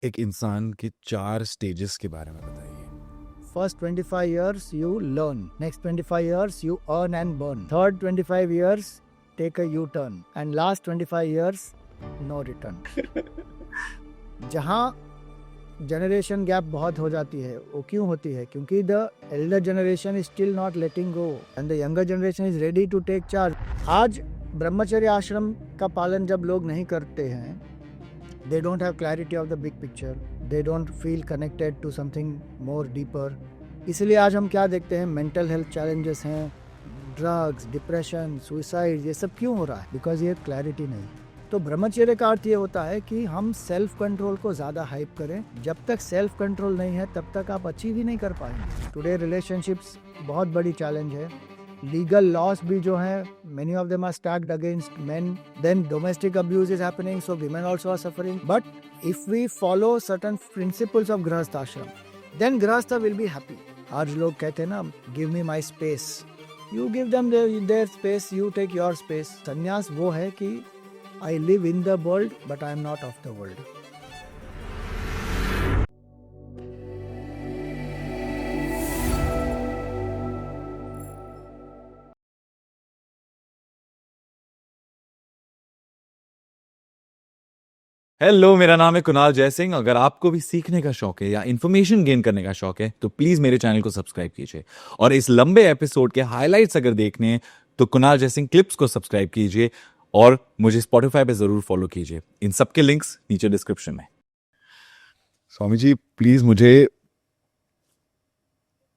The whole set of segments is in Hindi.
एक इंसान के 4 स्टेजेस के बारे में बताइए। First 25 years you learn. Next 25 years you earn and burn. Third 25 years take a U-turn. And last 25 years no return. जहाँ जनरेशन गैप बहुत हो जाती है, वो क्यों होती है? क्योंकि the elder generation is still not letting go and the younger generation is ready to take charge. आज ब्रह्मचर्य आश्रम का पालन जब लोग नहीं करते हैं, they don't have clarity of the big picture, they don't feel connected to something more deeper। इसलिए आज हम क्या देखते हैं, मेंटल हेल्थ चैलेंजेस हैं, ड्रग्स, डिप्रेशन, सुइसाइड, ये सब क्यों हो रहा है? बिकॉज ये क्लैरिटी नहीं। तो ब्रह्मचर्य का अर्थ ये होता है कि हम सेल्फ कंट्रोल को ज़्यादा हाइप करें। जब तक सेल्फ कंट्रोल नहीं है तब तक आप अचीव ही नहीं कर पाएंगे। टुडे रिलेशनशिप्स बहुत बड़ी चैलेंज है। लीगल लॉस भी जो है, many of them are stacked against men, then domestic abuse is happening, so women also are suffering। But if we follow certain principles of grahastha ashram, then grahastha will be happy। आज लोग कहते हैं ना, give me my space, you give them their space, you take your space। संन्यास वो है कि I live in the world but I am not of the world। Hello, मेरा नाम है कुणाल जयसिंह। अगर आपको भी सीखने का शौक है या इन्फॉर्मेशन गेन करने का शौक है तो प्लीज मेरे चैनल को सब्सक्राइब कीजिए, और इस लंबे एपिसोड के हाइलाइट्स अगर देखने हैं तो कुणाल जयसिंह क्लिप्स को सब्सक्राइब कीजिए और मुझे स्पॉटिफाई पे जरूर फॉलो कीजिए। इन सबके लिंक्स नीचे डिस्क्रिप्शन में। स्वामी जी, प्लीज मुझे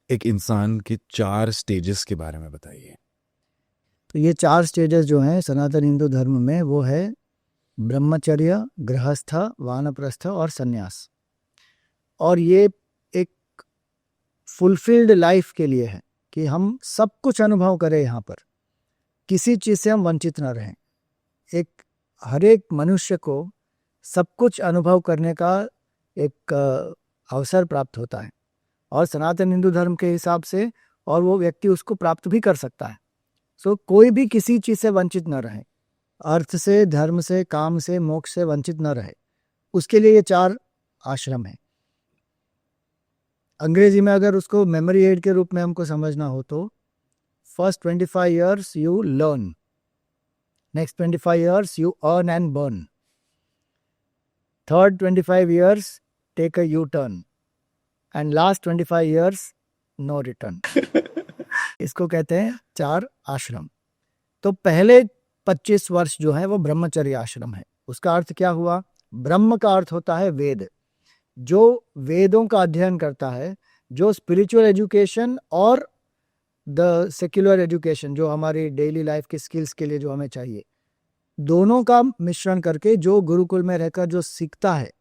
एक इंसान के 4 स्टेजेस के बारे में बताइए। तो ये 4 स्टेजेस जो हैं सनातन हिंदू धर्म में, वो है ब्रह्मचर्य, गृहस्थ, वानप्रस्थ और सन्यास। और ये एक फुलफिल्ड लाइफ के लिए है कि हम सब कुछ अनुभव करें, यहाँ पर किसी चीज़ से हम वंचित न रहें। हर एक मनुष्य को सब कुछ अनुभव करने का एक अवसर प्राप्त होता है, और सनातन हिंदू धर्म के हिसाब से और वो व्यक्ति उसको प्राप्त भी कर सकता है। सो कोई भी किसी चीज़ से वंचित न रहे, अर्थ से, धर्म से, काम से, मोक्ष से वंचित न रहे। उसके लिए ये 4 आश्रम है। अंग्रेजी में अगर उसको मेमोरी एड के रूप में हमको समझना हो तो first 25 years you learn, next 25 years you earn and burn, third 25 years take a U turn, and last 25 years no return. इसको कहते हैं 4 आश्रम। तो पहले 25 वर्ष जो है वो ब्रह्मचर्य आश्रम है। उसका अर्थ क्या हुआ? ब्रह्म का अर्थ होता है वेद। जो वेदों का अध्ययन करता है, जो स्पिरिचुअल एजुकेशन और द सेक्युलर एजुकेशन, जो हमारी डेली लाइफ की स्किल्स के लिए जो हमें चाहिए, दोनों का मिश्रण करके जो गुरुकुल में रहकर जो सीखता है,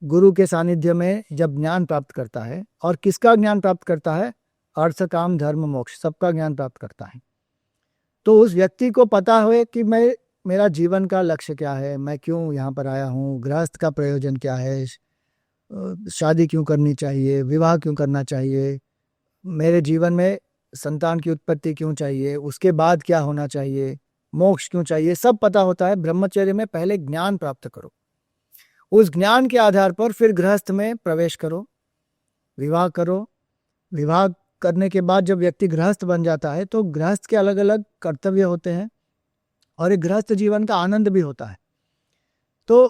गुरु के सानिध्य में जब ज्ञान प्राप्त करता है, और किसका ज्ञान प्राप्त करता है? अर्थ, काम, धर्म, मोक्ष, सबका ज्ञान प्राप्त करता है। तो उस व्यक्ति को पता हो कि मेरा जीवन का लक्ष्य क्या है, मैं क्यों यहाँ पर आया हूँ, गृहस्थ का प्रयोजन क्या है, शादी क्यों करनी चाहिए, विवाह क्यों करना चाहिए, मेरे जीवन में संतान की उत्पत्ति क्यों चाहिए, उसके बाद क्या होना चाहिए, मोक्ष क्यों चाहिए, सब पता होता है। ब्रह्मचर्य में पहले ज्ञान प्राप्त करो, उस ज्ञान के आधार पर फिर गृहस्थ में प्रवेश करो, विवाह करो। विवाह करने के बाद जब व्यक्ति गृहस्थ बन जाता है तो गृहस्थ के अलग अलग कर्तव्य होते हैं, और एक गृहस्थ जीवन का आनंद भी होता है। तो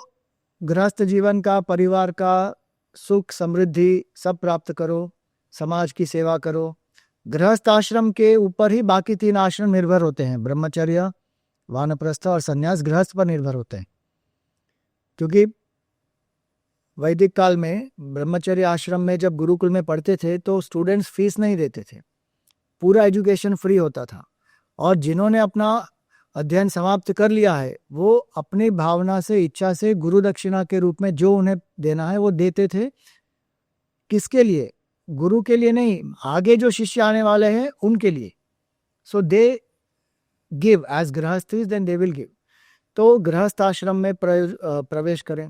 गृहस्थ जीवन का, परिवार का सुख समृद्धि सब प्राप्त करो, समाज की सेवा करो। गृहस्थ आश्रम के ऊपर ही बाकी 3 आश्रम निर्भर होते हैं। ब्रह्मचर्य, वानप्रस्थ और सन्यास गृहस्थ पर निर्भर होते हैं, क्योंकि वैदिक काल में ब्रह्मचर्य आश्रम में जब गुरुकुल में पढ़ते थे तो स्टूडेंट्स फीस नहीं देते थे, पूरा एजुकेशन फ्री होता था। और जिन्होंने अपना अध्ययन समाप्त कर लिया है, वो अपनी भावना से, इच्छा से गुरु दक्षिणा के रूप में जो उन्हें देना है वो देते थे। किसके लिए? गुरु के लिए नहीं, आगे जो शिष्य आने वाले हैं उनके लिए। सो दे गिव एज गृहस्थीज, देन दे विल गिव। तो गृहस्थ आश्रम में प्रवेश करें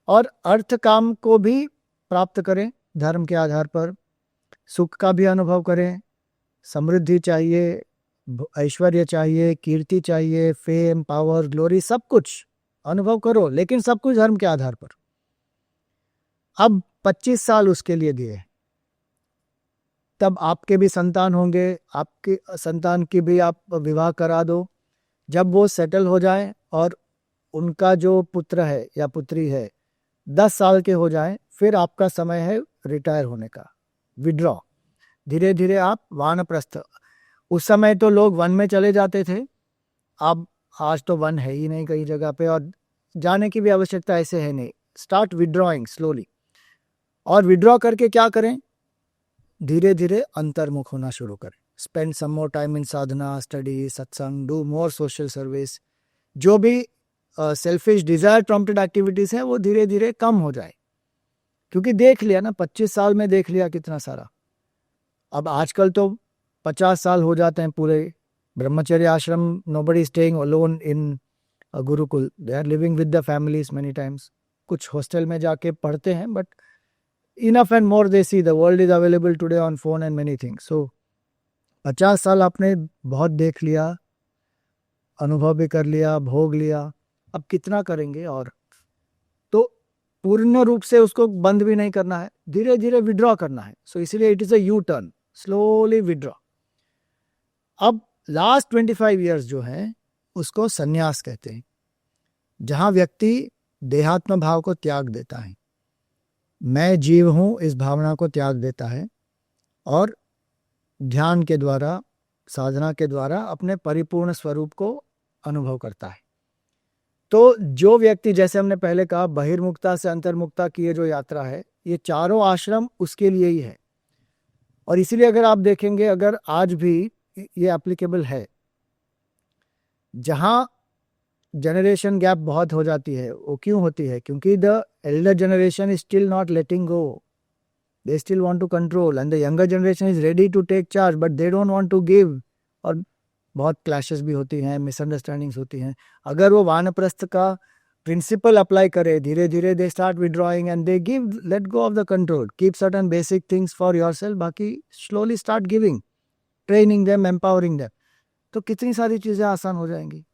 और अर्थ काम को भी प्राप्त करें, धर्म के आधार पर सुख का भी अनुभव करें। समृद्धि चाहिए, ऐश्वर्य चाहिए, कीर्ति चाहिए, फेम, पावर, ग्लोरी, सब कुछ अनुभव करो, लेकिन सब कुछ धर्म के आधार पर। अब 25 साल उसके लिए दिए, तब आपके भी संतान होंगे, आपके संतान की भी आप विवाह करा दो। जब वो सेटल हो जाए और उनका जो पुत्र है या पुत्री है 10 साल के हो जाए, फिर आपका समय है रिटायर होने का, विड्रॉ। धीरे धीरे आप वानप्रस्थ, उस समय तो लोग वन में चले जाते थे, अब आज तो वन है ही नहीं कई जगह पे, और जाने की भी आवश्यकता ऐसे है नहीं। स्टार्ट विड्रॉइंग स्लोली, और विड्रॉ करके क्या करें, धीरे धीरे अंतर्मुख होना शुरू करें। Spend some more time in sadhana, study, satsang, do more social service. जो भी सेल्फिश डिजायर प्रॉम्प्टेड एक्टिविटीज है वो धीरे धीरे कम हो जाए, क्योंकि देख लिया ना, 25 साल में देख लिया कितना सारा। अब आजकल तो 50 साल हो जाते हैं पूरे। ब्रह्मचर्य आश्रम, nobody staying alone in gurukul, they are living with the families many times. कुछ हॉस्टल में जाके पढ़ते हैं, but enough and more they see, the world is available today on phone and many things. So 50 साल आपने बहुत देख लिया, अनुभव भी कर लिया, भोग लिया, अब कितना करेंगे? और तो पूर्ण रूप से उसको बंद भी नहीं करना है, धीरे धीरे विड्रॉ करना है। सो इसीलिए it is a U turn, slowly withdraw. अब लास्ट 25 इयर्स जो है उसको संन्यास कहते हैं, जहां व्यक्ति देहात्म भाव को त्याग देता है, मैं जीव हूं इस भावना को त्याग देता है, और ध्यान के द्वारा, साधना के द्वारा अपने परिपूर्ण स्वरूप को अनुभव करता है। तो जो व्यक्ति, जैसे हमने पहले कहा, बहिर्मुक्ता से अंतर्मुक्ता की ये जो यात्रा है, ये चारों आश्रम उसके लिए ही है। और इसीलिए अगर आप देखेंगे, अगर आज भी ये एप्लीकेबल है, जहां जनरेशन गैप बहुत हो जाती है, वो क्यों होती है? क्योंकि the elder generation is still not letting go, they still want to control, and the younger generation is ready to take charge, but they don't want to give. और बहुत क्लैशेस भी होती हैं, मिसअंडरस्टैंडिंग्स होती हैं। अगर वो वानप्रस्थ का प्रिंसिपल अप्लाई करे, धीरे धीरे they start withdrawing and they give, let go of the control, keep certain basic things for yourself, बाकी slowly start giving, training them, empowering them, तो कितनी सारी चीजें आसान हो जाएंगी।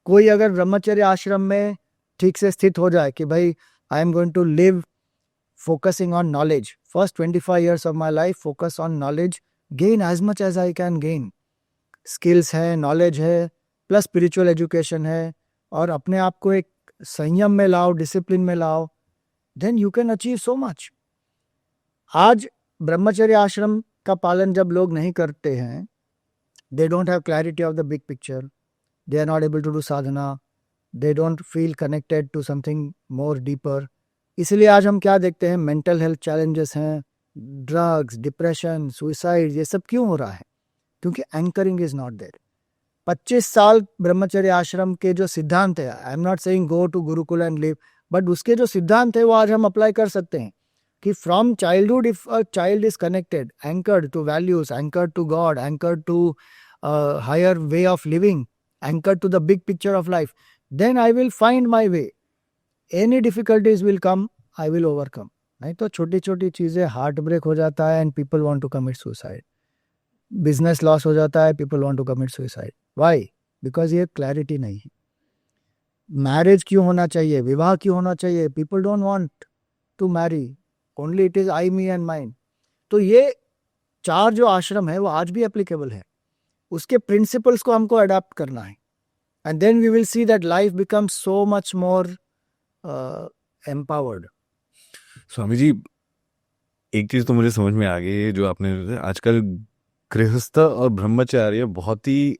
कोई अगर ब्रह्मचर्य आश्रम में ठीक से स्थित हो जाए कि भाई I am going to live focusing on knowledge, first 25 years of my life focus on knowledge, gain as much as I can gain, skills है, नॉलेज है, प्लस स्पिरिचुअल एजुकेशन है, और अपने आप को एक संयम में लाओ, डिसिप्लिन में लाओ, then you can achieve so much. आज ब्रह्मचर्य आश्रम का पालन जब लोग नहीं करते हैं, they don't have clarity of the big picture, they are not able to do sadhana, they don't feel connected to something more deeper। इसलिए आज हम क्या देखते हैं, मेंटल हेल्थ चैलेंजेस हैं, ड्रग्स, डिप्रेशन, सुइसाइड, ये सब क्यों हो रहा है? क्योंकि एंकरिंग इज नॉट देयर। 25 साल ब्रह्मचर्य आश्रम के जो सिद्धांत है, I am not saying go to gurukul and live, but उसके जो सिद्धांत है वो आज हम अप्लाई कर सकते हैं कि from childhood, if a child is connected, anchored to values, anchored to God, anchored to higher way of living, anchored to the big picture of life, then I will find my way. Any difficulties will come, I will overcome. नहीं तो छोटी छोटी चीजें, हार्ट ब्रेक हो जाता है and people want to commit suicide, business loss हो जाता है, people want to commit suicide. Why? Because ये क्लैरिटी नहीं है। मैरिज क्यों होना चाहिए, विवाह क्यों होना चाहिए? People don't want to marry, only it is I, me and mine. तो ये चार जो आश्रम है वो आज भी एप्लीकेबल है, उसके प्रिंसिपल्स को हमको अडॉप्ट करना है, and then we will see that life becomes so much more empowered. Swami ji, एक चीज तो मुझे समझ में आ गई, जो आपने आजकल गृहस्थ और ब्रह्मचार्य बहुत ही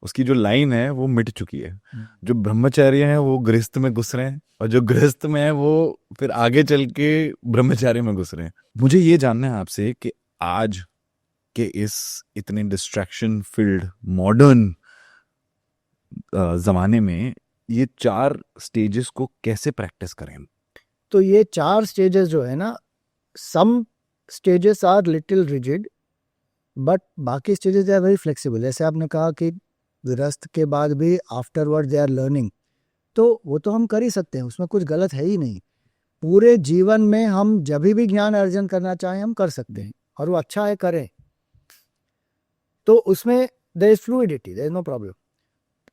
उसकी जो लाइन है वो मिट चुकी है। जो ब्रह्मचार्य हैं वो गृहस्थ में घुस रहे हैं, और जो गृहस्थ में है वो फिर आगे चल के ब्रह्मचार्य में घुस रहे हैं। मुझे ये जानना है आपसे कि आज के इस इतने डिस्ट्रैक्शन फील्ड मॉडर्न जमाने में ये 4 स्टेजेस को कैसे प्रैक्टिस करें? तो ये 4 स्टेजेस जो है ना, some stages are little rigid, but बाकी स्टेजेस आर वेरी फ्लेक्सिबल। जैसे आपने कहा कि गृहस्थ के बाद भी आफ्टरवर्ड दे आर लर्निंग, तो वो तो हम कर ही सकते हैं, उसमें कुछ गलत है ही नहीं। पूरे जीवन में हम जब भी ज्ञान अर्जन करना चाहें हम कर सकते हैं, और वो अच्छा है, करें, तो उसमें there is fluidity, there is no problem.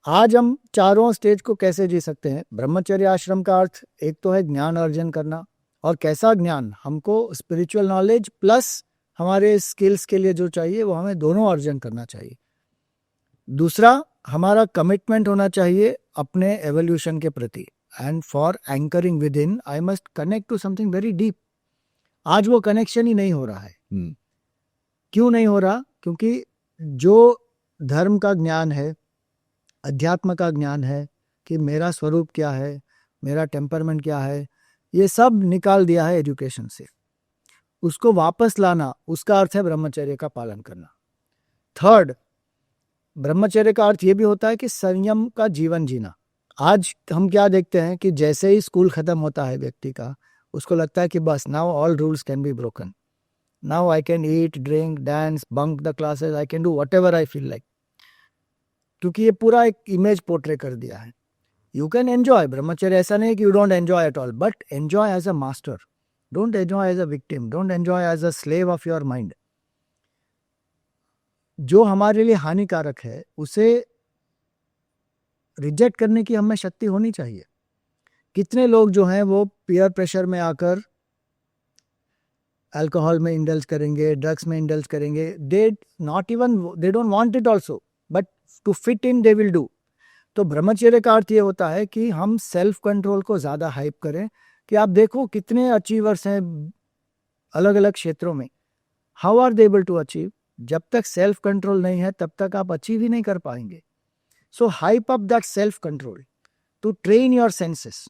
आज हम चारों स्टेज को कैसे जी सकते हैं? ब्रह्मचर्य आश्रम का अर्थ एक तो है ज्ञान अर्जन करना, और कैसा ज्ञान? हमको स्पिरिचुअल नॉलेज प्लस हमारे स्किल्स के लिए जो चाहिए वो हमें दोनों अर्जन करना चाहिए। दूसरा, हमारा कमिटमेंट होना चाहिए अपने एवोल्यूशन के प्रति, and for anchoring within I must connect to something very deep. आज वो कनेक्शन ही नहीं हो रहा है। क्यों नहीं हो रहा? क्योंकि जो धर्म का ज्ञान है, अध्यात्म का ज्ञान है कि मेरा स्वरूप क्या है, मेरा टेम्परमेंट क्या है, ये सब निकाल दिया है एजुकेशन से। उसको वापस लाना, उसका अर्थ है ब्रह्मचर्य का पालन करना। थर्ड, ब्रह्मचर्य का अर्थ ये भी होता है कि संयम का जीवन जीना। आज हम क्या देखते हैं कि जैसे ही स्कूल खत्म होता है व्यक्ति का, उसको लगता है कि बस now all rules can be broken, now I can eat, drink, dance, bunk the classes, I can do whatever I feel like. क्योंकि ये पूरा एक इमेज पोर्ट्रे कर दिया है। यू कैन एंजॉय ब्रह्मचर्य, ऐसा नहीं कि you don't enjoy at all, but enjoy as a master, don't enjoy as a victim, don't enjoy as a slave of your mind. जो हमारे लिए हानिकारक है उसे रिजेक्ट करने की हमें शक्ति होनी चाहिए। कितने लोग जो हैं वो पीयर प्रेशर में आकर अल्कोहल में इंडल्ज करेंगे, ड्रग्स में इंडल्ज करेंगे, they don't want it also, but to fit in they will do. तो ब्रह्मचर्य का अर्थ ये होता है कि हम सेल्फ कंट्रोल को ज्यादा हाइप करें। कि आप देखो कितने अचीवर्स हैं अलग अलग क्षेत्रों में, how are they able to achieve? जब तक सेल्फ कंट्रोल नहीं है तब तक आप अचीव ही नहीं कर पाएंगे। So hype up that self control, to train your senses,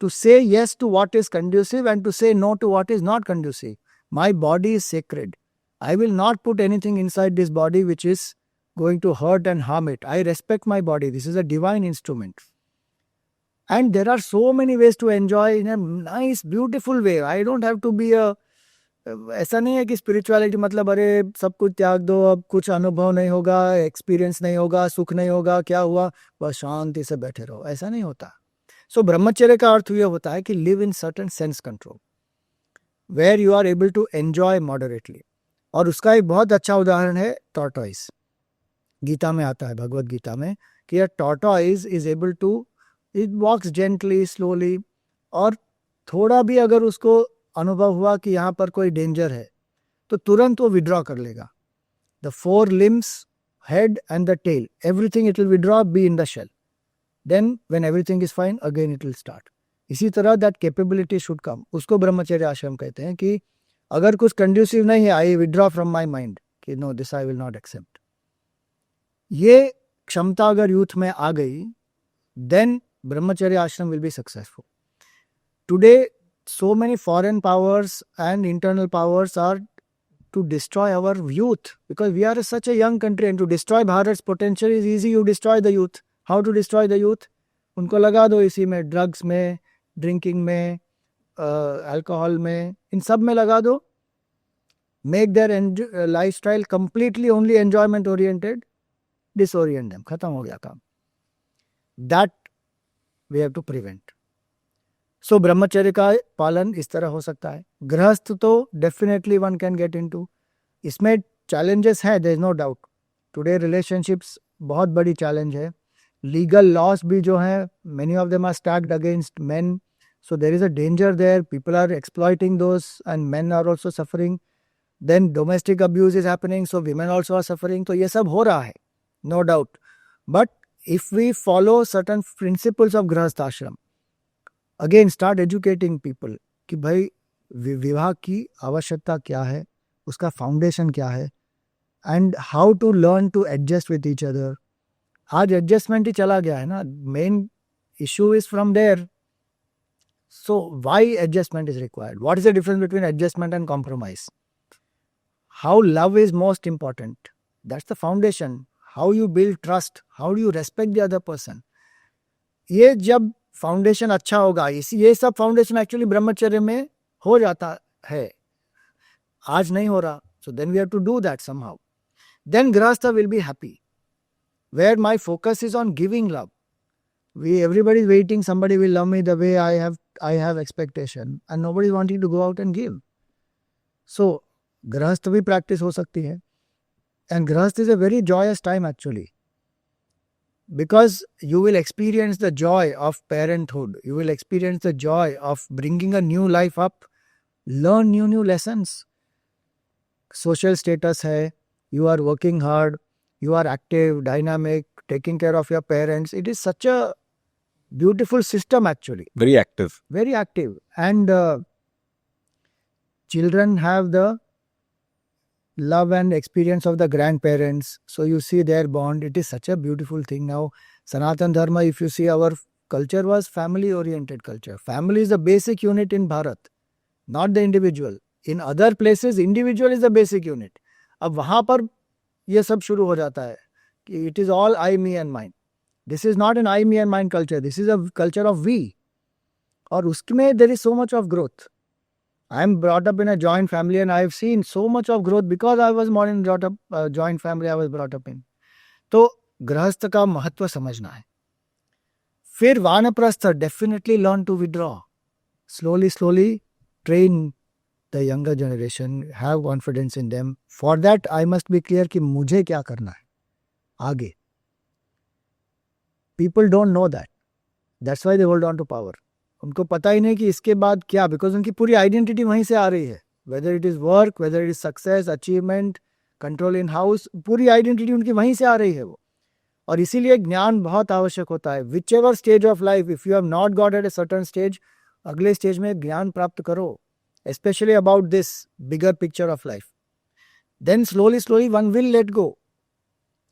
to say yes to what is conducive and to say no to what is not conducive. My body is sacred. I will not put anything inside this body which is going to hurt and harm it. I respect my body. This is a divine instrument. And there are so many ways to enjoy in a nice, beautiful way. I don't have to be a ऐसा नहीं है कि स्पिरिचुअलिटी मतलब अरे सब कुछ त्याग दो, अब कुछ अनुभव नहीं होगा, एक्सपीरियंस नहीं होगा, सुख नहीं होगा, क्या हुआ, बस शांति से बैठे रहो। ऐसा नहीं होता। सो ब्रह्मचर्य का अर्थ यह होता है कि live in certain sense control where you are able to enjoy moderately. और उसका एक बहुत अच्छा उदाहरण है टॉर्टॉइस। गीता में आता है, भगवत गीता में, कि a tortoise is able to, it walks gently, slowly, और थोड़ा भी अगर उसको अनुभव हुआ कि यहाँ पर कोई डेंजर है तो तुरंत वो विड्रॉ कर लेगा। The 4 limbs, head and the tail, everything it will withdraw, be in the shell. Then when everything is fine, again it will start. इसी तरह that capability should come. उसको ब्रह्मचर्य आश्रम कहते हैं कि अगर कुछ कंड्यूसिव नहीं है, I withdraw from my mind कि no this I will not accept. ये क्षमता अगर यूथ में आ गई, देन ब्रह्मचर्य आश्रम will be successful. Today so many foreign powers and internal powers are to destroy our youth, because we are such a young country, and to destroy Bharat's potential is easy. You destroy the youth. How to destroy the youth? उनको लगा दो इसी में, ड्रग्स में, ड्रिंकिंग में, अल्कोहल में, इन सब में लगा दो। Make their lifestyle completely only enjoyment oriented, disorient them, खत्म हो गया काम। That we have to prevent. सो ब्रह्मचर्य का पालन इस तरह हो सकता है। गृहस्थ तो definitely one can get into, इसमें चैलेंजेस हैं, there is no doubt. Today relationships बहुत बड़ी चैलेंज है। लीगल लॉस भी जो हैं, many of them are stacked against men, so there is a danger there, people are exploiting those and men are also suffering. Then domestic abuse is happening, so women also are suffering. तो ये सब हो रहा है, no doubt. But if we follow certain principles of गृहस्थ आश्रम, अगेन स्टार्ट एजुकेटिंग पीपल कि भाई विवाह की आवश्यकता क्या है, उसका फाउंडेशन क्या है, and how to learn to adjust with each other. आज एडजस्टमेंट ही चला गया है ना, main issue is from there. So why adjustment is required? What is the difference between adjustment and compromise? How love is most important, that's the foundation. How you build trust, how do you respect the other person. ये जब फाउंडेशन अच्छा होगा, ये सब फाउंडेशन एक्चुअली ब्रह्मचर्य में हो जाता है, आज नहीं हो रहा। So then we have to do that somehow. Then गृहस्थ will be happy, where my focus is on giving love. Everybody is waiting somebody will love me the way I have expectation, and nobody is wanting to go out and give. So गृहस्थ भी प्रैक्टिस हो सकती है, and गृहस्थ is a very joyous time actually. because you will experience the joy of parenthood, you will experience the joy of bringing a new life up, learn new lessons. Social status hai, you are working hard, you are active, dynamic, taking care of your parents. It is such a beautiful system actually, Very active. very active. And children have the love and experience of the grandparents, so you see their bond. It is such a beautiful thing. Now Sanatan Dharma, if you see, our culture was family oriented culture. Family is the basic unit in Bharat, not the individual. In other places individual is the basic unit. अब वहाँ पर ये सब शुरू हो जाता है कि it is all I, me and mine. This is not an I, me and mine culture. This is a culture of we. और उसमें there is so much of growth. I am brought up in a joint family and I have seen so much of growth because I was born in brought up joint family I was brought up in. तो गृहस्थ का महत्व समझना है. फिर वानप्रस्थ, definitely learn to withdraw. Slowly train the younger generation, have confidence in them. For that I must be clear कि मुझे क्या करना है आगे. People don't know that. That's why they hold on to power. उनको पता ही नहीं कि इसके बाद क्या, बिकॉज उनकी पूरी आइडेंटिटी वहीं से आ रही है. Whether it is work, whether it is success, achievement, control in house, पूरी आइडेंटिटी उनकी वहीं से आ रही है वो. और इसीलिए ज्ञान बहुत आवश्यक होता है. Whichever stage of life, if you have not got at a certain stage, अगले स्टेज में ज्ञान प्राप्त करो, specially about this bigger picture of life. Then slowly one will let go.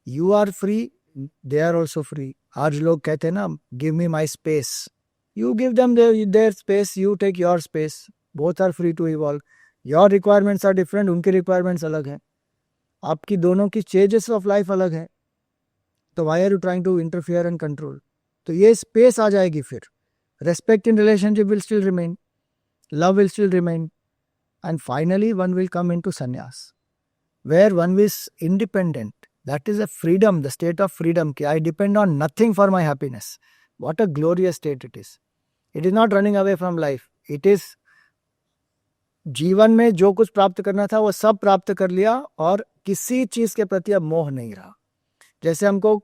You are free, they are also free. आज लोग कहते हैं ना, give me my space. You give them their space, you take your space. Both are free to evolve. Your requirements are different, उनके requirements अलग हैं. आपकी दोनों की stages of life अलग है. तो why are you trying to interfere and control? तो ये space आ जाएगी फिर. Respect in relationship will still remain. Love will still remain. And finally one will come into sannyas, where one is independent. That is a freedom, the state of freedom. कि I depend on nothing for my happiness. What a glorious state it is. It is not running away from life. It is जीवन में जो कुछ प्राप्त करना था वो सब प्राप्त कर लिया और किसी चीज के प्रति अब मोह नहीं रहा. जैसे हमको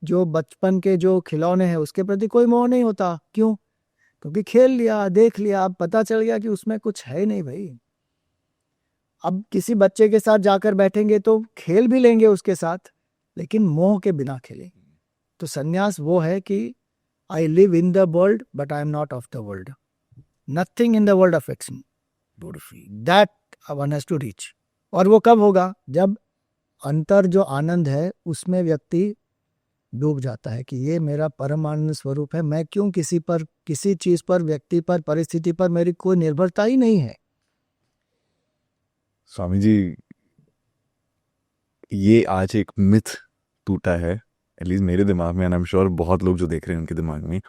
जो बचपन के जो खिलौने हैं उसके प्रति कोई मोह नहीं होता. क्यों? क्योंकि खेल लिया, देख लिया, अब पता चल गया कि उसमें कुछ है नहीं भाई. अब किसी बच्चे के साथ जाकर बैठेंगे तो खेल भी लेंगे उसके साथ, लेकिन मोह के बिना खेलेंगे. तो संन्यास वो है कि I live in the world, but I am not of the world. Nothing in the world affects me. Beautifully. That one has to reach. और वो कब होगा? जब अंतर जो आनंद है उसमें व्यक्ति डूब जाता है कि ये मेरा परम आनंद स्वरूप है. मैं क्यों किसी पर, किसी चीज पर, व्यक्ति पर, परिस्थिति पर मेरी कोई निर्भरता ही नहीं है. स्वामी जी, ये आज एक मिथ टूटा है, एटलीस्ट मेरे दिमाग में, एंड आई एम श्योर बहुत लोग जो देख रहे हैं उनके दिमाग में,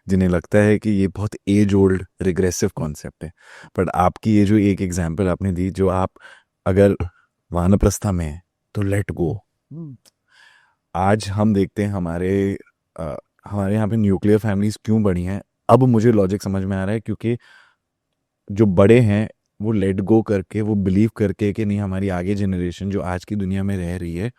जिन्हें लगता है कि ये बहुत एज ओल्ड रिग्रेसिव कॉन्सेप्ट है. बट आपकी ये जो एक एग्जांपल आपने दी, जो आप अगर वानप्रस्था में है तो लेट गो. आज हम देखते हैं हमारे यहाँ पे न्यूक्लियर फैमिलीज क्यों बढ़ी हैं. अब मुझे लॉजिक समझ में आ रहा है, क्योंकि जो बड़े हैं वो लेट गो करके, वो बिलीव करके कि नहीं, हमारी आगे जनरेशन जो आज की दुनिया में रह रही है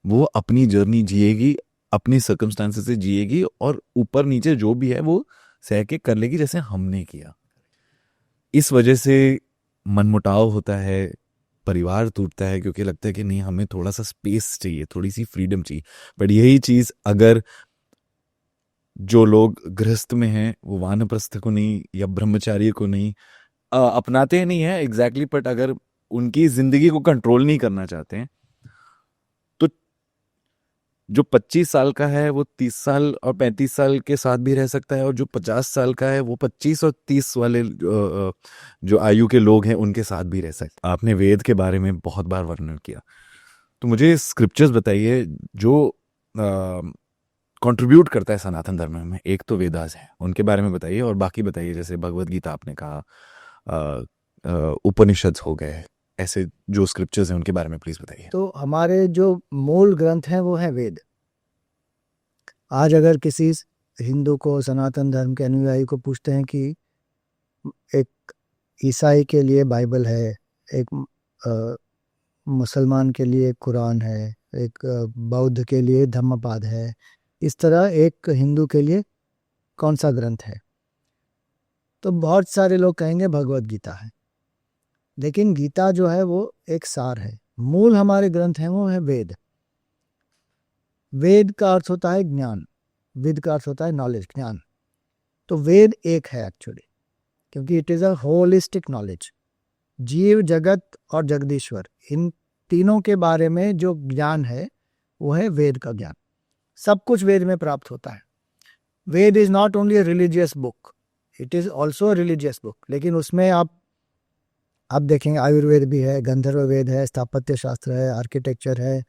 वो अपनी जर्नी जिएगी, अपनी सर्कमस्टांसेस से जिएगी, और ऊपर नीचे जो भी है वो सह के कर लेगी जैसे हमने किया. इस वजह से मनमुटाव होता है, परिवार टूटता है, क्योंकि लगता है कि नहीं, हमें थोड़ा सा स्पेस चाहिए, थोड़ी सी फ्रीडम चाहिए. बट यही चीज अगर जो लोग गृहस्थ में हैं वो वानप्रस्थ को नहीं या ब्रह्मचार्य को नहीं अपनाते नहीं है एग्जैक्टली, बट अगर उनकी जिंदगी को कंट्रोल नहीं करना चाहते हैं, तो जो 25 साल का है वो 30 साल और 35 साल के साथ भी रह सकता है, और जो 50 साल का है वो 25 और 30 वाले जो आयु के लोग हैं उनके साथ भी रह सकते. आपने वेद के बारे में बहुत बार वर्णन किया, तो मुझे स्क्रिप्चर्स बताइए जो कंट्रीब्यूट करता है सनातन धर्म में. एक तो वेदास है, उनके बारे में बताइए, और बाकी बताइए जैसे भगवत गीता आपने कहा, उपनिषद हो गए, ऐसे जो स्क्रिप्चर्स हैं उनके बारे में प्लीज बताइए. तो हमारे जो मूल ग्रंथ हैं वो है वेद. आज अगर किसी हिंदू को, सनातन धर्म के अनुयायी को पूछते हैं कि एक ईसाई के लिए बाइबल है, एक मुसलमान के लिए कुरान है, एक बौद्ध के लिए धम्मपाद है, इस तरह एक हिंदू के लिए कौन सा ग्रंथ है? तो बहुत सारे लोग कहेंगे भगवत गीता है, लेकिन गीता जो है वो एक सार है। मूल हमारे ग्रंथ हैं वो है वेद। वेद का अर्थ होता है ज्ञान, वेद का अर्थ होता है नॉलेज, ज्ञान। तो वेद एक है एक्चुअली, क्योंकि it is a holistic knowledge. जीव, जगत और जगदीश्वर, इन तीनों के बारे में जो ज्ञान है वो है वेद का ज्ञान। सब कुछ वेद में प्राप्त होता है। Veda is not only a religious book, it is also a religious book. लेकिन उसमें आप देखेंगे आयुर्वेद भी है, गंधर्व वेद है, स्थापत्य शास्त्र है, आर्किटेक्चर है,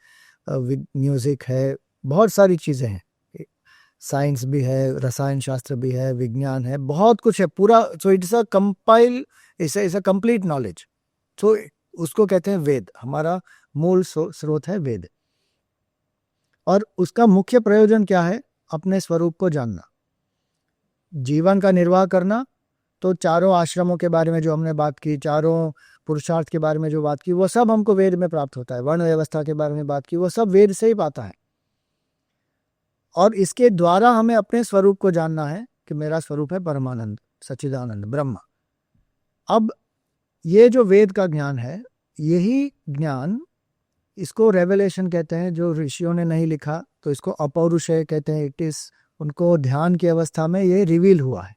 म्यूजिक है, बहुत सारी चीज़ें हैं। साइंस भी है, रसायन शास्त्र भी है, विज्ञान है, बहुत कुछ है पूरा। So it's a compile, it's a complete knowledge. So उसको कहते हैं वेद। हमारा मूल स्रोत है वेद। और उसका मुख्य प्रयोजन क्या है? अपने स्वरूप को जानना, जीवन का निर्वाह करना। तो चारों आश्रमों के बारे में जो हमने बात की, चारों पुरुषार्थ के बारे में जो बात की, वो सब हमको वेद में प्राप्त होता है। वर्ण व्यवस्था के बारे में बात की, वो सब वेद से ही पाता है। और इसके द्वारा हमें अपने स्वरूप को जानना है कि मेरा स्वरूप है परमानंद, सच्चिदानंद, ब्रह्म। अब ये जो वेद का ज्ञान है, यही ज्ञान, इसको रेवलेशन कहते हैं। जो ऋषियों ने नहीं लिखा तो इसको अपौरुषेय कहते हैं। इट इज, उनको ध्यान की अवस्था में ये रिवील हुआ है।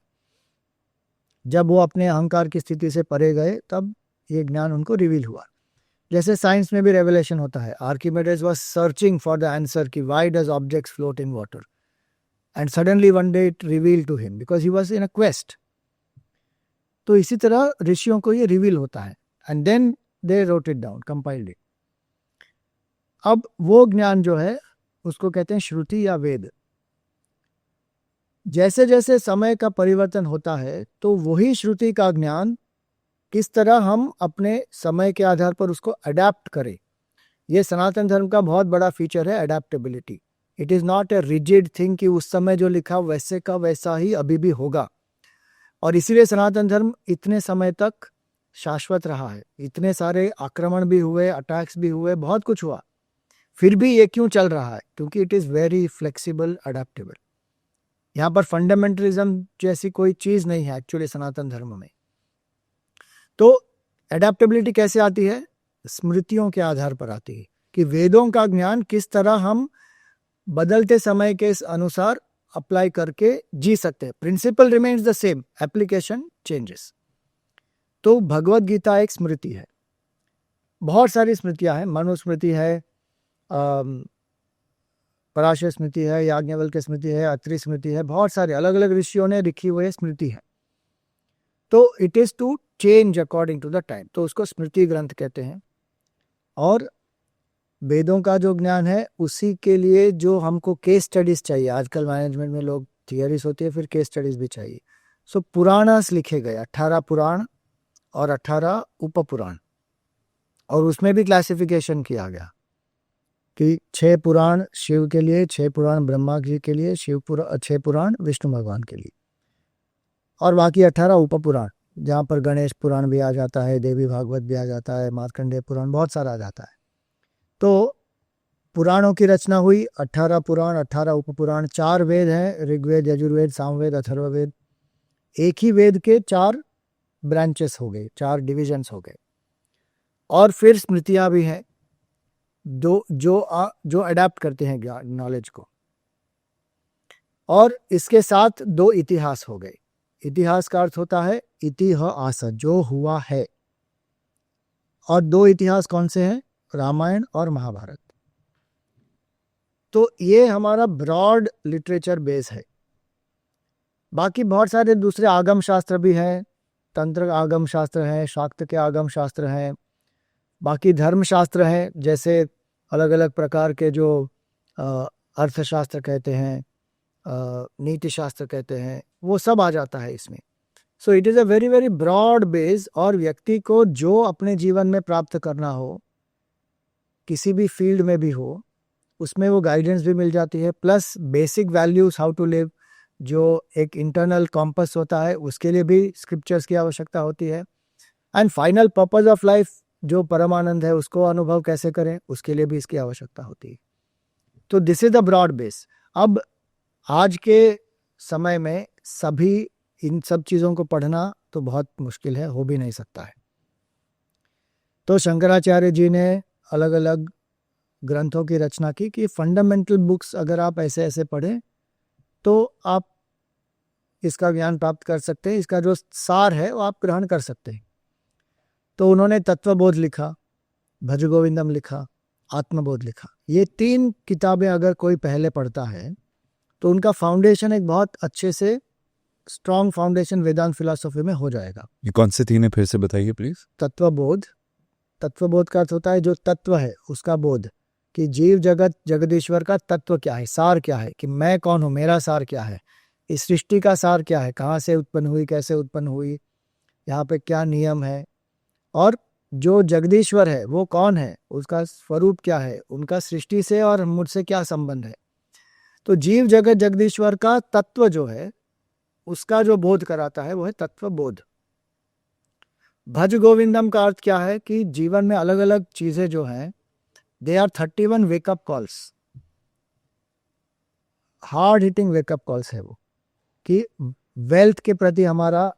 जब वो अपने अहंकार की स्थिति से परे गए तब ये ज्ञान उनको रिवील हुआ। जैसे साइंस में भी रेवलेशन होता है। Archimedes was searching for the answer कि why does objects float in water, and suddenly one day it reveal to him because he was in a quest. तो इसी तरह ऋषियों को ये रिवील होता है, and then they wrote it down, compiled it. अब वो ज्ञान जो है उसको कहते हैं श्रुति या वेद। जैसे जैसे समय का परिवर्तन होता है तो वही श्रुति का ज्ञान किस तरह हम अपने समय के आधार पर उसको अडेप्ट करें, ये सनातन धर्म का बहुत बड़ा फीचर है, adaptability. It is not a rigid thing कि उस समय जो लिखा वैसे का वैसा ही अभी भी होगा। और इसीलिए सनातन धर्म इतने समय तक शाश्वत रहा है। इतने सारे आक्रमण भी हुए, अटैक्स भी हुए, बहुत कुछ हुआ, फिर भी ये क्यों चल रहा है? क्योंकि it is very flexible, adaptable. यहाँ पर फंडामेंटलिज्म जैसी कोई चीज नहीं है एक्चुअली सनातन धर्म में। तो एडेप्टेबिलिटी कैसे आती है? स्मृतियों के आधार पर आती है कि वेदों का ज्ञान किस तरह हम बदलते समय के अनुसार अप्लाई करके जी सकते हैं। Principle remains the same, application changes. तो भगवत गीता एक स्मृति है। बहुत सारी स्मृतियां हैं, मनुस्मृति है, पराशर स्मृति है, याज्ञवल्क्य स्मृति है, अत्रि स्मृति है, बहुत सारे अलग अलग ऋषियों ने लिखी हुई स्मृति है। तो it is to change according to the time, तो उसको स्मृति ग्रंथ कहते हैं। और वेदों का जो ज्ञान है उसी के लिए जो हमको केस स्टडीज चाहिए, आजकल मैनेजमेंट में लोग थियरीज होती है, फिर केस स्टडीज भी चाहिए। सो पुराणास लिखे गए, 18 पुराण और 18 उपपुराण, और उसमें भी क्लासिफिकेशन किया गया कि 6 पुराण शिव के लिए, 6 पुराण ब्रह्मा जी के लिए, 6 पुराण विष्णु भगवान के लिए, और बाकी 18 उपपुराण, जहाँ पर गणेश पुराण भी आ जाता है, देवी भागवत भी आ जाता है, मार्कंडेय पुराण, बहुत सारा आ जाता है। तो पुराणों की रचना हुई, 18 पुराण, 18 उपपुराण, 4 वेद हैं, ऋग्वेद, यजुर्वेद, सामवेद, अथर्ववेद। एक ही वेद के 4 ब्रांचेस हो गए, 4 डिविजन्स हो गए। और फिर स्मृतियां भी हैं जो अडेप्ट करते हैं नॉलेज को। और इसके साथ 2 इतिहास हो गए। इतिहास का अर्थ होता है इतिहास, जो हुआ है। और 2 इतिहास कौन से हैं? रामायण और महाभारत। तो ये हमारा ब्रॉड लिटरेचर बेस है। बाकी बहुत सारे दूसरे आगम शास्त्र भी हैं, तंत्र आगम शास्त्र हैं, शाक्त के आगम शास्त्र हैं, बाकी धर्म शास्त्र हैं, जैसे अलग अलग प्रकार के जो अर्थशास्त्र कहते हैं, नीति शास्त्र कहते हैं, वो सब आ जाता है इसमें। So it is a very very broad base. और व्यक्ति को जो अपने जीवन में प्राप्त करना हो, किसी भी फील्ड में भी हो, उसमें वो गाइडेंस भी मिल जाती है, plus basic values, how to live, जो एक इंटरनल कॉम्पस होता है, उसके लिए भी स्क्रिप्चर्स की आवश्यकता होती है। And final purpose of life, जो परमानंद है, उसको अनुभव कैसे करें, उसके लिए भी इसकी आवश्यकता होती है। तो this is the broad base. अब आज के समय में सभी इन सब चीज़ों को पढ़ना तो बहुत मुश्किल है, हो भी नहीं सकता है। तो शंकराचार्य जी ने अलग अलग ग्रंथों की रचना की कि फंडामेंटल बुक्स अगर आप ऐसे ऐसे पढ़ें तो आप इसका ज्ञान प्राप्त कर सकते हैं, इसका जो सार है वो आप ग्रहण कर सकते हैं। तो उन्होंने तत्वबोध लिखा, भज गोविंदम लिखा, आत्मबोध लिखा। ये 3 किताबें अगर कोई पहले पढ़ता है तो उनका फाउंडेशन एक बहुत अच्छे से स्ट्रॉन्ग फाउंडेशन वेदांत फिलॉसफी में हो जाएगा। ये कौन से 3 है फिर से बताइए प्लीज। तत्वबोध, तत्वबोध का अर्थ होता है जो तत्व है उसका बोध, कि जीव जगत जगदीश्वर का तत्व क्या है, सार क्या है, कि मैं कौन हूँ, मेरा सार क्या है, इस सृष्टि का सार क्या है, कहाँ से उत्पन्न हुई, कैसे उत्पन्न हुई, यहाँ पे क्या नियम है, और जो जगदीश्वर है वो कौन है, उसका स्वरूप क्या है, उनका सृष्टि से और मुझसे क्या संबंध है। तो जीव जगत जगदीश्वर का तत्व जो है उसका जो बोध कराता है वो है तत्व बोध। भज गोविंदम का अर्थ क्या है कि जीवन में अलग अलग चीजें जो हैं, they are 31 wake up calls, hard hitting wake up calls है वो, कि वेल्थ के प्रति हमारा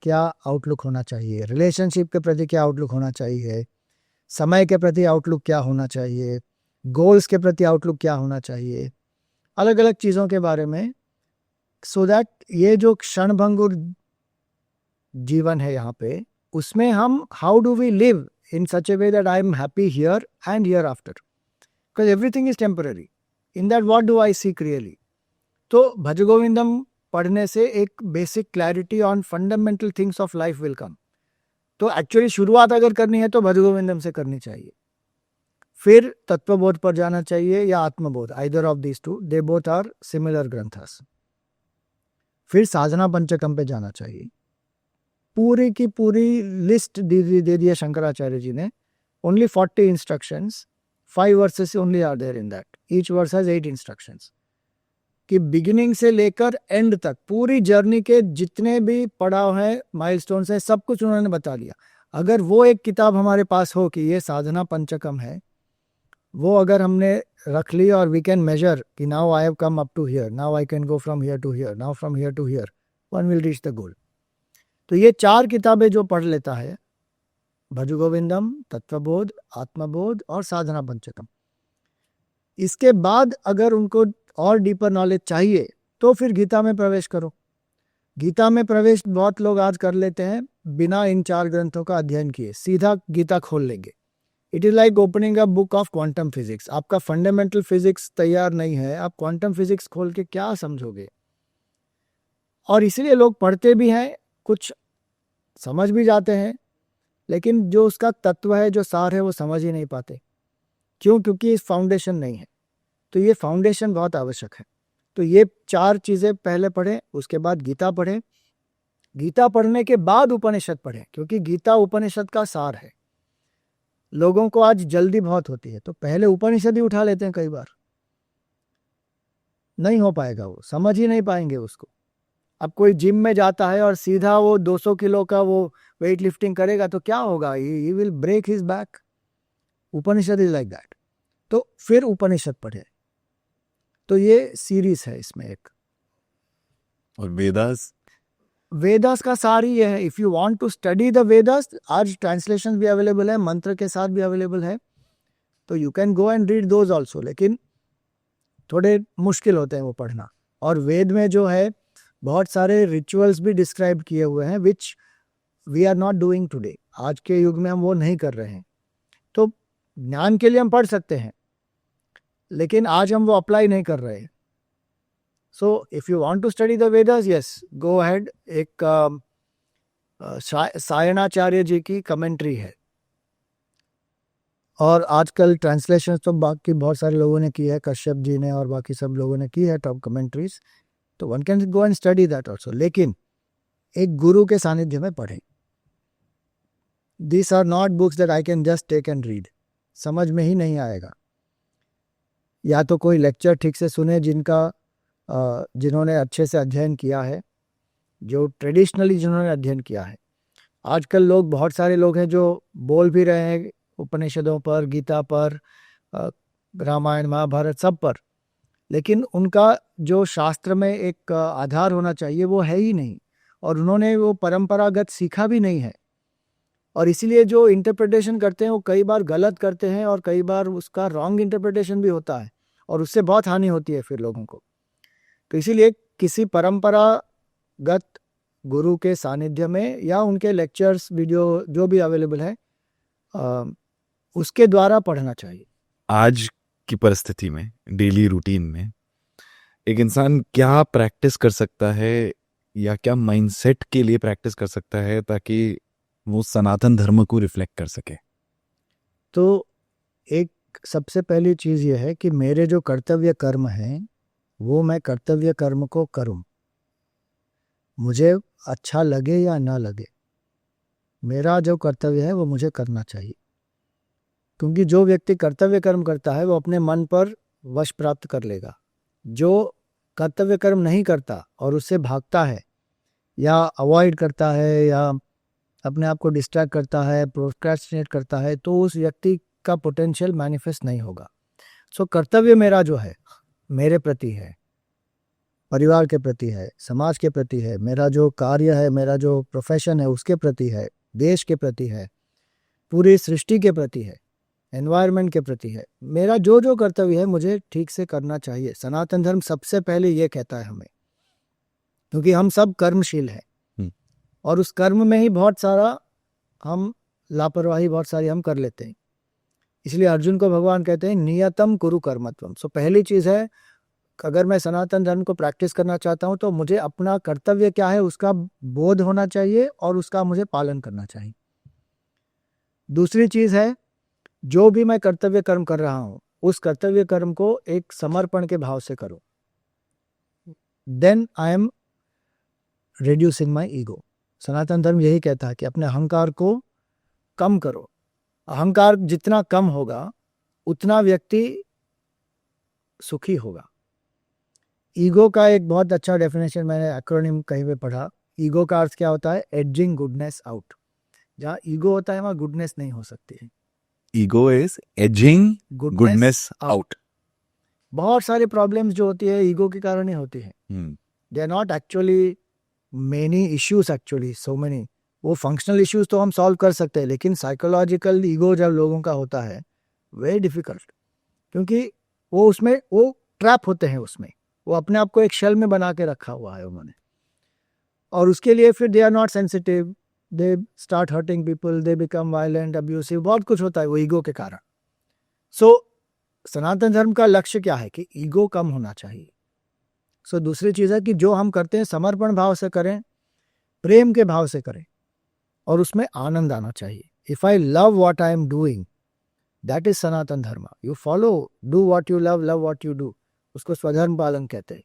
क्या आउटलुक होना चाहिए, रिलेशनशिप के प्रति क्या आउटलुक होना चाहिए, समय के प्रति आउटलुक क्या होना चाहिए, गोल्स के प्रति आउटलुक क्या होना चाहिए, अलग अलग चीज़ों के बारे में, सो दैट ये जो क्षणभंगुर जीवन है यहाँ पे, उसमें हम how do we live in such a way that I am happy here and hereafter, because everything is temporary, in that what do I seek really. तो भज गोविंदम पढ़ने से एक basic clarity on fundamental things of life will come. तो एक्चुअली शुरुआत अगर करनी है तो भज गोविंदम से करनी चाहिए, फिर तत्वबोध पर जाना चाहिए या Atmabodha, either of these two, they both are similar ग्रंथस। फिर साधना पंचकम पे जाना चाहिए। पूरी की पूरी लिस्ट दे दिया शंकराचार्य जी ने, only 40 instructions, 5 verses only are there in that, each verse has 8 instructions, कि बिगिनिंग से लेकर एंड तक पूरी जर्नी के जितने भी पड़ाव हैं, माइलस्टोन्स हैं, सब कुछ उन्होंने बता दिया। अगर वो एक किताब हमारे पास हो कि ये साधना पंचकम है, वो अगर हमने रख ली और वी कैन मेजर कि now I have come up to here, now I can go from here to here, now from here to here, one will reach the goal. तो ये 4 किताबें जो पढ़ लेता है, भज गोविंदम, तत्वबोध, आत्मबोध और साधना पंचकम, इसके बाद अगर उनको और डीपर नॉलेज चाहिए तो फिर गीता में प्रवेश करो। गीता में प्रवेश बहुत लोग आज कर लेते हैं बिना इन 4 ग्रंथों का अध्ययन किए, सीधा गीता खोल लेंगे। It is like opening a book of quantum physics. आपका फंडामेंटल फिजिक्स तैयार नहीं है, आप क्वांटम फिजिक्स खोल के क्या समझोगे। और इसलिए लोग पढ़ते भी हैं, कुछ समझ भी जाते हैं, लेकिन जो उसका तत्व है, जो सार है, वो समझ ही नहीं पाते। क्यों? क्योंकि इस फाउंडेशन नहीं है। तो ये फाउंडेशन बहुत आवश्यक है। तो ये 4 चीज़ें पहले पढ़ें, उसके बाद गीता पढ़ें, गीता पढ़ने के बाद उपनिषद पढ़ें, क्योंकि गीता उपनिषद का सार है। लोगों को आज जल्दी बहुत होती है, तो पहले उपनिषद ही उठा लेते हैं, कई बार नहीं हो पाएगा, वो समझ ही नहीं पाएंगे उसको। अब कोई जिम में जाता है और सीधा वो 200 किलो का वो वेट लिफ्टिंग करेगा तो क्या होगा, he will break his back. Upanishad is like that. तो फिर उपनिषद पढ़े। तो ये सीरीज है इसमें एक। और वेदास, वेदास का सार ही है। If you want to study the Vedas, आज ट्रांसलेशन भी अवेलेबल है, मंत्र के साथ भी अवेलेबल है, तो you can go and read those also, लेकिन थोड़े मुश्किल होते हैं वो पढ़ना। और वेद में जो है बहुत सारे रिचुअल्स भी डिस्क्राइब किए हुए हैं, which we are not doing today. आज के युग में हम वो नहीं कर रहे हैं। तो ज्ञान के लिए हम पढ़ सकते हैं, लेकिन आज हम वो अप्लाई नहीं कर रहे हैं। So if you want to study the Vedas, yes, go ahead. एक सायणाचार्य जी की कमेंट्री है, और आजकल ट्रांसलेशन तो बाकी बहुत सारे लोगों ने की है, कश्यप जी ने और बाकी सब लोगों ने की है टॉप कमेंट्रीज, तो one can go and study that also, लेकिन एक गुरु के सानिध्य में पढ़ें। This are not books that I can just take and read, समझ में ही नहीं आएगा। या तो कोई लेक्चर ठीक से सुने जिन्होंने अच्छे से अध्ययन किया है, जो ट्रेडिशनली जिन्होंने अध्ययन किया है। आजकल लोग, बहुत सारे लोग हैं जो बोल भी रहे हैं उपनिषदों पर, गीता पर, रामायण महाभारत सब पर, लेकिन उनका जो शास्त्र में एक आधार होना चाहिए वो है ही नहीं, और उन्होंने वो परंपरागत सीखा भी नहीं है, और इसीलिए जो इंटरप्रिटेशन करते हैं वो कई बार गलत करते हैं और कई बार उसका रॉन्ग इंटरप्रिटेशन भी होता है, और उससे बहुत हानि होती है फिर लोगों को। तो इसीलिए किसी परंपरागत गुरु के सानिध्य में या उनके लेक्चर्स वीडियो जो भी अवेलेबल है उसके द्वारा पढ़ना चाहिए। आज की परिस्थिति में, डेली रूटीन में एक इंसान क्या प्रैक्टिस कर सकता है या क्या माइंडसेट के लिए प्रैक्टिस कर सकता है ताकि वो सनातन धर्म को रिफ्लेक्ट कर सके? तो एक सबसे पहली चीज़ ये है कि मेरे जो कर्तव्य कर्म हैं वो मैं कर्तव्य कर्म को करूं, मुझे अच्छा लगे या ना लगे, मेरा जो कर्तव्य है वो मुझे करना चाहिए। क्योंकि जो व्यक्ति कर्तव्य कर्म करता है वो अपने मन पर वश प्राप्त कर लेगा। जो कर्तव्य कर्म नहीं करता और उससे भागता है या अवॉइड करता है या अपने आप को डिस्ट्रैक्ट करता है, प्रोक्रेस्टिनेट करता है, तो उस व्यक्ति का पोटेंशियल मैनिफेस्ट नहीं होगा। सो कर्तव्य मेरा जो है मेरे प्रति है, परिवार के प्रति है, समाज के प्रति है, मेरा जो कार्य है, मेरा जो प्रोफेशन है उसके प्रति है, देश के प्रति है, पूरी सृष्टि के प्रति है, एनवायरनमेंट के प्रति है। मेरा जो जो कर्तव्य है मुझे ठीक से करना चाहिए। सनातन धर्म सबसे पहले ये कहता है हमें, क्योंकि हम सब कर्मशील हैं और उस कर्म में ही बहुत सारा हम लापरवाही बहुत सारी हम कर लेते हैं। इसलिए अर्जुन को भगवान कहते हैं नियतम कुरु कर्मत्वम। सो पहली चीज है, अगर मैं सनातन धर्म को प्रैक्टिस करना चाहता हूं तो मुझे अपना कर्तव्य क्या है उसका बोध होना चाहिए और उसका मुझे पालन करना चाहिए। दूसरी चीज है, जो भी मैं कर्तव्य कर्म कर रहा हूं उस कर्तव्य कर्म को एक समर्पण के भाव से करो। Then I am reducing my ego. Sanatana Dharma यही कहता है कि अपने अहंकार को कम करो। अहंकार जितना कम होगा उतना व्यक्ति सुखी होगा। ईगो का एक बहुत अच्छा डेफिनेशन मैंने एक्रोनिम कहीं पे पढ़ा। ईगो का अर्थ क्या होता है? Edjing goodness out. जहाँ ईगो होता है वहाँ गुडनेस नहीं हो सकती है। Ego is ageing goodness out. बहुत सारी प्रॉब्लम्स जो होती है ईगो के कारण ही होती है। They are not actually many issues, actually so many. वो फंक्शनल इश्यूज तो हम सॉल्व कर सकते हैं, लेकिन साइकोलॉजिकल ईगो जब लोगों का होता है वेरी डिफिकल्ट, क्योंकि वो उसमें वो ट्रैप होते हैं, उसमें वो अपने आप को एक शेल में बना के रखा हुआ है उन्होंने, और उसके लिए फिर they are not sensitive, they start hurting people, they become violent, abusive, बहुत कुछ होता है वो ईगो के कारण। सो सनातन धर्म का लक्ष्य क्या है कि ईगो कम होना चाहिए। सो दूसरी चीज़ है कि जो हम करते हैं समर्पण भाव से करें, प्रेम के भाव से करें, और उसमें आनंद आना चाहिए। If I love what I am doing, that is Sanatana Dharma. You follow, do what you love, love what you do, उसको स्वधर्म पालन कहते हैं।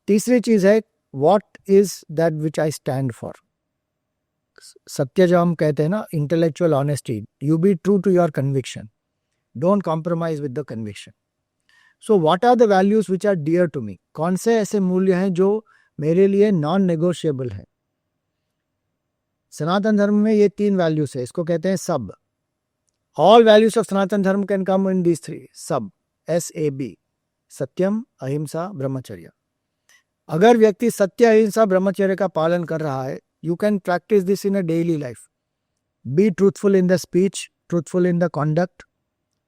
तीसरी चीज है what is that which I stand for. सत्य जो हम कहते हैं ना, intellectual honesty, you be true to your conviction, don't compromise with the conviction. So what are the values which are dear to me. कौन से ऐसे मूल्य हैं जो मेरे लिए नॉन नेगोशिएबल है। सनातन धर्म में ये 3 वैल्यूज है, इसको कहते हैं सब। ऑल वैल्यूज ऑफ सनातन धर्म कैन कम इन दीज 3 सब, SAB, सत्यम, अहिंसा, ब्रह्मचर्य। अगर व्यक्ति सत्य, अहिंसा, ब्रह्मचर्य का पालन कर रहा है, you can practice this in a daily life. Be truthful in the speech, truthful in the conduct,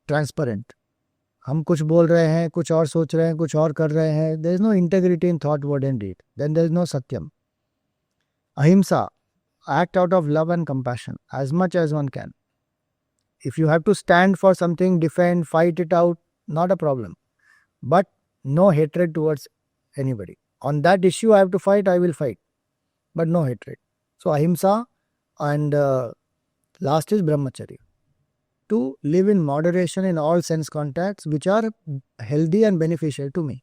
transparent. हम कुछ बोल रहे हैं, कुछ और सोच रहे हैं, कुछ और कर रहे हैं, there is no integrity in thought, word and deed, then there is no सत्यम। अहिंसा, act out of love and compassion as much as one can. If you have to stand for something, defend, fight it out, not a problem, but no hatred towards anybody. On that issue I have to fight, I will fight, but no hatred. So ahimsa, and last is brahmacharya, to live in moderation in all sense contacts which are healthy and beneficial to me.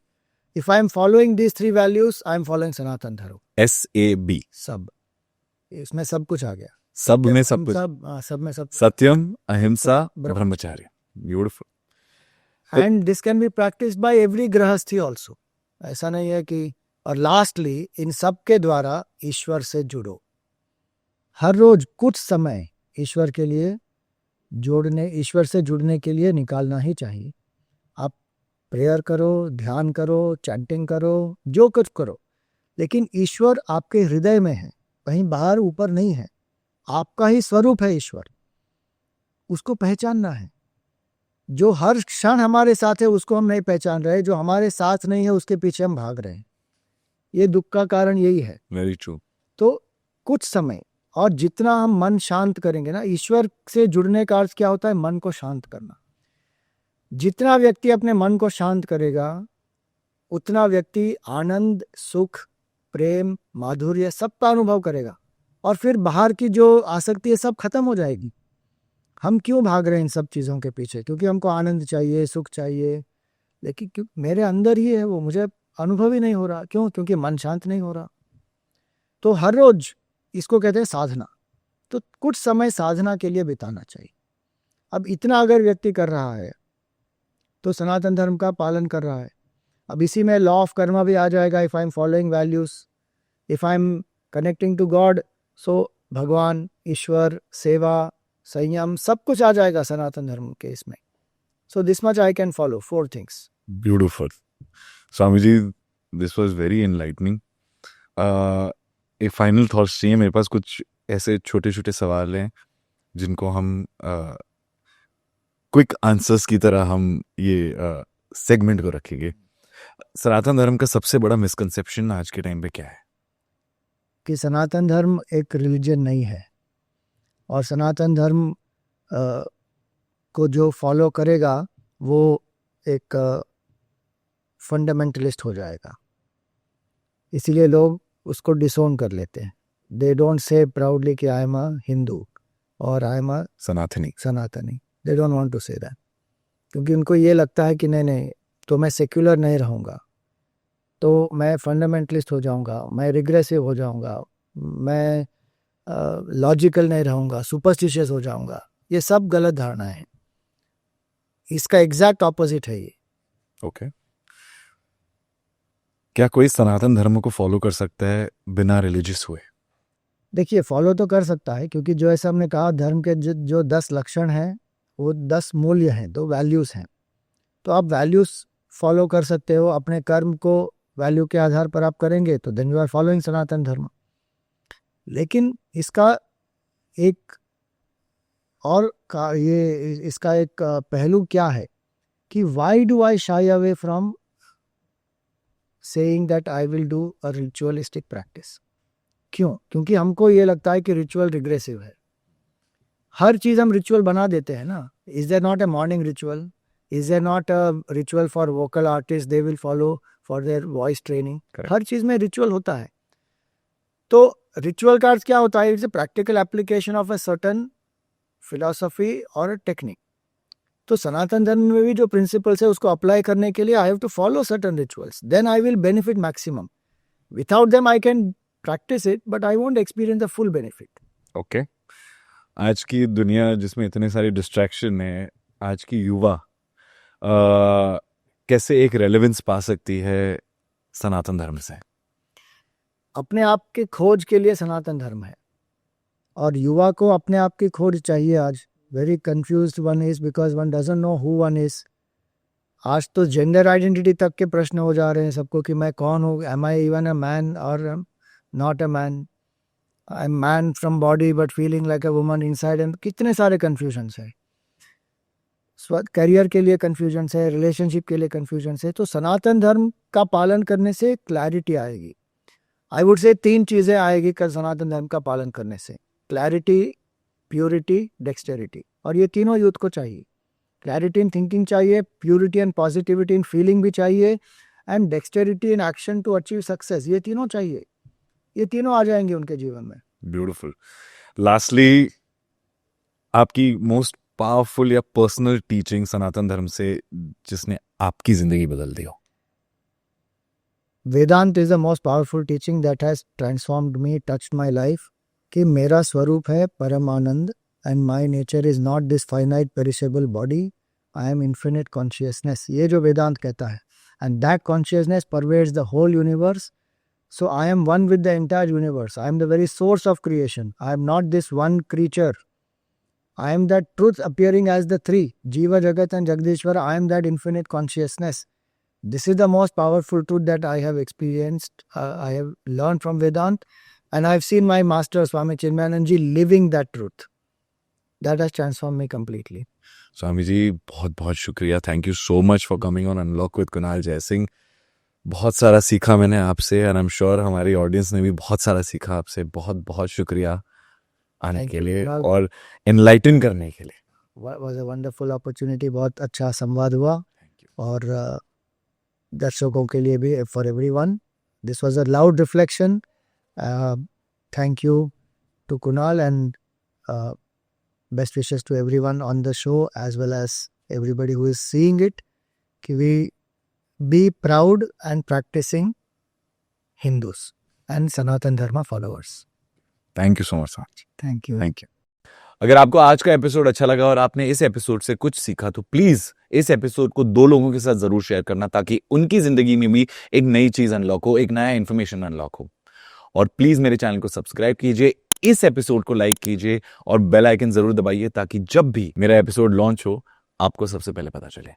If I am following these 3 values, I am following Sanatan Dharma. SAB, सब, इसमें सब कुछ आ गया। सब में सब कुछ, सब में सब। सत्यम, अहिंसा, ब्रह्मचर्य। Beautiful. And this can be practised by every गृहस्थी आल्सो। ऐसा नहीं है कि, और लास्टली इन सब के द्वारा ईश्वर से जुड़ो। हर रोज कुछ समय ईश्वर के लिए जोड़ने, ईश्वर से जुड़ने के लिए निकालना ही चाहिए। आप प्रेयर करो, ध्यान करो, चैंटिंग करो, जो कुछ करो, लेकिन ईश्वर आपके हृदय में है, कहीं बाहर ऊपर नहीं है। आपका ही स्वरूप है ईश्वर, उसको पहचानना है। जो हर क्षण हमारे साथ है उसको हम नहीं पहचान रहे, जो हमारे साथ नहीं है उसके पीछे हम भाग रहे हैं। ये दुख का कारण यही है। Very true. तो कुछ समय, और जितना हम मन शांत करेंगे ना, ईश्वर से जुड़ने का अर्थ क्या होता है? मन को शांत करना। जितना व्यक्ति अपने मन को शांत करेगा उतना व्यक्ति आनंद, सुख, प्रेम, माधुर्य सबका अनुभव करेगा, और फिर बाहर की जो आसक्ति है सब खत्म हो जाएगी। हम क्यों भाग रहे हैं इन सब चीज़ों के पीछे? क्योंकि हमको आनंद चाहिए, सुख चाहिए, लेकिन क्यों मेरे अंदर ही है वो, मुझे अनुभव ही नहीं हो रहा। क्यों? क्योंकि मन शांत नहीं हो रहा। तो हर रोज इसको कहते हैं साधना। तो कुछ समय साधना के लिए बिताना चाहिए। अब इतना अगर व्यक्ति कर रहा है तो सनातन धर्म का पालन कर रहा है। अब इसी में लॉ ऑफ कर्मा भी आ जाएगा। If I am following values, if I am connecting to God, so भगवान, ईश्वर, सेवा, संयम, सब कुछ आ जाएगा सनातन धर्म के इसमें। So this much I can follow, 4 things. Beautiful Swami ji, this was very enlightening. एक फाइनल थॉट्स चाहिए मेरे पास। कुछ ऐसे छोटे छोटे सवाल हैं जिनको हम क्विक आंसर्स की तरह हम ये सेगमेंट को रखेंगे। सनातन धर्म का सबसे बड़ा मिसकंसेप्शन आज के टाइम पे क्या है? कि सनातन धर्म एक रिलीजन नहीं है, और सनातन धर्म को जो फॉलो करेगा वो एक फंडामेंटलिस्ट हो जाएगा। इसीलिए लोग उसको डिसोन कर लेते हैं। दे डोंट से प्राउडली कि आई एम अ हिंदू और आई am a Sanatani. They don't want to say that, क्योंकि उनको ये लगता है कि नहीं, तो मैं सेक्युलर नहीं रहूँगा, तो मैं फंडामेंटलिस्ट हो जाऊँगा, मैं रिग्रेसिव हो जाऊँगा, मैं लॉजिकल नहीं रहूँगा, सुपरस्टिशियस हो जाऊँगा। ये सब गलत धारणा है। इसका एग्जैक्ट ऑपोजिट है ये। ओके। क्या कोई सनातन धर्म को फॉलो कर सकता है बिना रिलीजियस हुए? देखिए, फॉलो तो कर सकता है, क्योंकि जो ऐसा हमने कहा, धर्म के जो 10 लक्षण हैं वो 10 मूल्य हैं, 2 वैल्यूज़ हैं। तो आप वैल्यूज़ फॉलो कर सकते हो। अपने कर्म को वैल्यू के आधार पर आप करेंगे तो देन यू आर फॉलोइंग सनातन धर्म। लेकिन इसका एक और इसका एक पहलू क्या है कि why do I shy away from saying that I will do a ritualistic practice? क्यों? क्योंकि हमको ये लगता है कि रिचुअल रिग्रेसिव है। हर चीज़ हम रिचुअल बना देते हैं ना। Is there not a morning ritual? Is there not a ritual for vocal artist? They will follow for their voice training. हर चीज़ में रिचुअल होता है। तो रिचुअल का अर्थ क्या होता है? It's a practical application of a certain philosophy और टेक्निक। तो सनातन धर्म में भी जो प्रिंसिपल्स है उसको अप्लाई करने के लिए I have to follow certain rituals, then I will benefit maximum. Without them I can practise it but I won't experience the full benefit. Okay. आज की दुनिया जिसमें इतने सारे डिस्ट्रैक्शन है, आज की युवा कैसे एक रेलेवेंस पा सकती है सनातन धर्म से? अपने आप के खोज के लिए सनातन धर्म है, और युवा को अपने आप की खोज चाहिए आज। Very confused one is because one doesn't know who one is. आज तो जेंडर आइडेंटिटी तक के प्रश्न हो जा रहे हैं सबको कि मैं कौन हूँ, am I even a man और not a man, I am man from body but feeling like a woman inside. And कितने सारे कन्फ्यूजन्स है। करियर के लिए कन्फ्यूजन्स है, रिलेशनशिप के लिए कन्फ्यूजन्स है। तो सनातन धर्म का पालन करने से क्लैरिटी आएगी। आई वुड से 3 चीज़ें आएगी कर सनातन धर्म का पालन करने से: क्लैरिटी, प्योरिटी, डेक्सटेरिटी। और ये तीनों यूथ को चाहिए। क्लैरिटी इन थिंकिंग चाहिए, purity and positivity in feeling भी चाहिए, and dexterity in action to achieve success. ये तीनों चाहिए। ये तीनों आ जाएंगे उनके जीवन में। ब्यूटिफुल। लास्टली, आपकी मोस्ट पावरफुल या पर्सनल टीचिंग सनातन धर्म से जिसने आपकी जिंदगी बदल दी हो? Vedanta is the most powerful teaching that has transformed me, touched my life. कि मेरा स्वरूप है परम आनंद, and my nature is not this finite perishable body, I am infinite consciousness. ये जो वेदांत कहता है, and that consciousness pervades the whole universe. So I am one with the entire universe. I am the very source of creation. I am not this one creature. I am that truth appearing as the three, Jiva, Jagat and Jagdishwara. I am that infinite consciousness. This is the most powerful truth that I have experienced, I have learned from Vedant, and I've seen my master Swami Chinmayanand ji living that truth. That has transformed me completely. Swami ji बहुत बहुत शुक्रिया. Thank you so much for coming on Unlock with Kunal Jaisingh. बहुत सारा सीखा मैंने आपसे, एंड आई एम श्योर हमारी ऑडियंस ने भी बहुत सारा सीखा आपसे. बहुत बहुत शुक्रिया आने Thank के you, लिए Kunal. और एनलाइटन करने के लिए. Was a wonderful opportunity. बहुत अच्छा संवाद हुआ. और दर्शकों के लिए भी, for everyone. This was a loud reflection. Thank you to Kunal, and best wishes to everyone on the show as well as everybody who is seeing it. कि we be proud and practicing Hindus and Sanatan Dharma followers. Thank you so much. Thank you. Thank you. अगर आपको आज का एपिसोड अच्छा लगा और आपने इस एपिसोड से कुछ सीखा तो प्लीज इस एपिसोड को 2 लोगों के साथ जरूर शेयर करना, ताकि उनकी जिंदगी में भी एक नई चीज अनलॉक हो, एक नया इंफॉर्मेशन अनलॉक हो. और प्लीज मेरे चैनल को सब्सक्राइब कीजिए, इस एपिसोड को लाइक कीजिए और बेल आइकन जरूर दबाइए, ताकि जब भी मेरा एपिसोड लॉन्च हो आपको सबसे पहले पता चले.